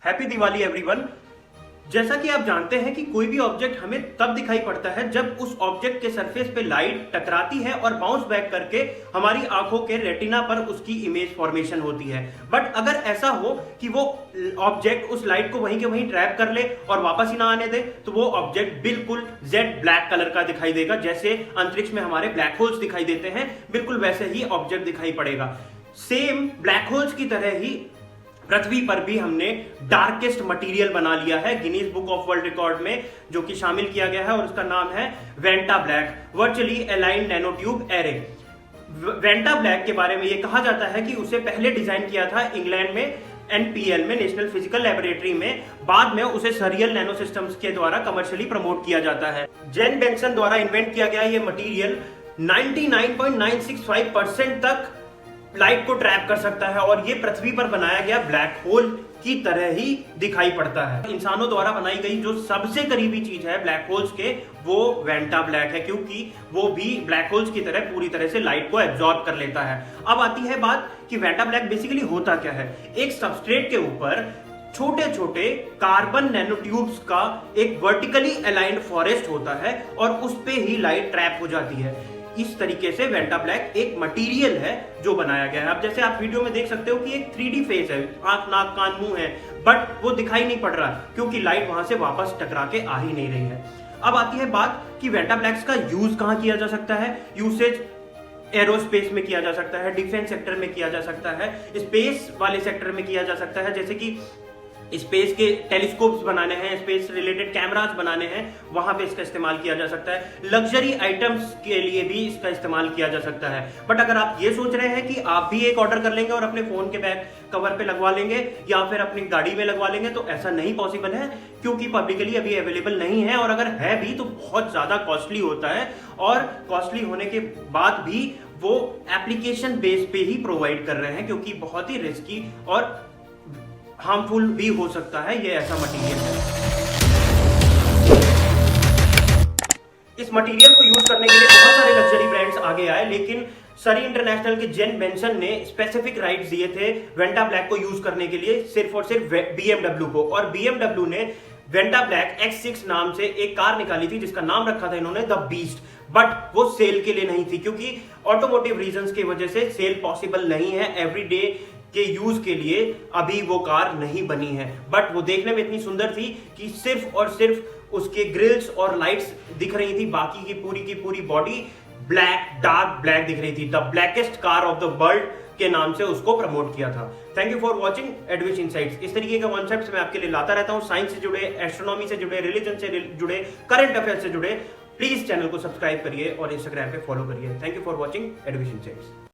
Happy Diwali everyone. जैसा कि आप जानते हैं कि कोई भी ऑब्जेक्ट हमें तब दिखाई पड़ता है जब उस ऑब्जेक्ट के सरफेस पे लाइट टकराती है और बाउंस बैक करके हमारी आंखों के रेटिना पर उसकी इमेज फॉर्मेशन होती है। बट अगर ऐसा हो कि वो ऑब्जेक्ट उस लाइट को वहीं के वहीं ट्रैप कर ले और वापस ही ना आने दे, तो वो ऑब्जेक्ट बिल्कुल जेड ब्लैक कलर का दिखाई देगा। जैसे अंतरिक्ष में हमारे ब्लैक होल्स दिखाई देते हैं, बिल्कुल वैसे ही ऑब्जेक्ट दिखाई पड़ेगा। सेम ब्लैक होल्स की तरह ही पृथ्वी पर भी हमने डार्केस्ट मटेरियल बना लिया है Guinness book of world record में, जो कि शामिल किया गया है और उसका नाम है Vanta black, virtually aligned nanotube array. Vanta black के बारे में यह कहा जाता है कि उसे पहले डिजाइन किया था इंग्लैंड में एनपीएल में, नेशनल फिजिकल लैबोरेटरी में। बाद में उसे सरियल नैनो सिस्टम्स के द्वारा कमर्शियली प्रमोट किया जाता है। जेन बेंसन द्वारा इन्वेंट किया गया यह मटेरियल 99.965% तक लाइट को ट्रैप कर सकता है और ये पृथ्वी पर बनाया गया ब्लैक होल की तरह ही दिखाई पड़ता है। इंसानों द्वारा बनाई गई जो सबसे करीबी चीज है ब्लैक होल्स के, वो वेंटा ब्लैक है, क्योंकि वो भी ब्लैक होल्स की तरह पूरी तरह से लाइट को एब्जॉर्ब कर लेता है। अब आती है बात कि वेंटा ब्लैक बेसिकली होता क्या है। एक सबस्ट्रेट के ऊपर छोटे छोटे कार्बन नैनोट्यूब्स का एक वर्टिकली अलाइंड फॉरेस्ट होता है और उस पे ही लाइट ट्रैप हो जाती है। इस तरीके से वेंटा ब्लैक एक मटेरियल है जो बनाया गया है। अब जैसे आप वीडियो में देख सकते हो कि एक 3D फेस है, आंख नाक कान मुंह है, बट वो दिखाई नहीं पड़ रहा क्योंकि लाइट वहां से वापस टकरा के आ ही नहीं रही है। अब आती है बात कि वेंटा ब्लैक्स का यूज कहां किया जा सकता है। यूसेज एरोस्पेस में किया जा सकता है, डिफेंस सेक्टर में किया जा सकता है, स्पेस वाले सेक्टर में किया जा सकता है, जैसे कि स्पेस के टेलीस्कोप्स बनाने हैं, स्पेस रिलेटेड कैमरास बनाने हैं, वहां पे इसका इस्तेमाल किया जा सकता है। लग्जरी आइटम्स के लिए भी इसका इस्तेमाल किया जा सकता है। बट अगर आप ये सोच रहे हैं कि आप भी एक ऑर्डर कर लेंगे और अपने फोन के बैक कवर पे लगवा लेंगे या फिर अपनी गाड़ी में लगवा लेंगे, तो ऐसा नहीं पॉसिबल है, क्योंकि पब्लिकली अभी अवेलेबल नहीं है, और अगर है भी तो बहुत ज्यादा कॉस्टली होता है, और कॉस्टली होने के बाद भी वो एप्लीकेशन बेस पे ही प्रोवाइड कर रहे हैं, क्योंकि बहुत ही रिस्की और हार्मफुल भी हो सकता है ये ऐसा मटेरियल है। इस मटेरियल को यूज करने के लिए बहुत सारे लग्जरी ब्रांड्स आगे आए, लेकिन सरी इंटरनेशनल के जेन बेंसन ने स्पेसिफिक राइट्स दिए थे वेंटा ब्लैक को यूज करने के लिए सिर्फ और सिर्फ BMW को, और BMW ने वेंटा ब्लैक X6 नाम से एक कार निकाली थी जिसका नाम रखा था इन्होंने द बीस्ट। बट वो सेल के लिए नहीं थी, क्योंकि ऑटोमोटिव रीजंस की वजह से सेल पॉसिबल नहीं है। एवरीडे के यूज के लिए अभी वो कार नहीं बनी है। बट वो देखने में इतनी सुंदर थी कि सिर्फ और सिर्फ उसके ग्रिल्स और लाइट्स दिख रही थी, बाकी की पूरी बॉडी ब्लैक, डार्क ब्लैक दिख रही थी। The blackest car of the world के नाम से उसको प्रमोट किया था। Thank you for watching Advish insights. इस तरीके के कॉन्सेप्ट्स मैं आपके लिए लाता रहता हूं, साइंस से जुड़े, एस्ट्रोनॉमी से जुड़े, रिलीजन से जुड़े, करंट अफेयर्स से जुड़े। प्लीज चैनल को सब्सक्राइब करिए और इंस्टाग्राम पे फॉलो करिए। Thank you for watching Advish insights.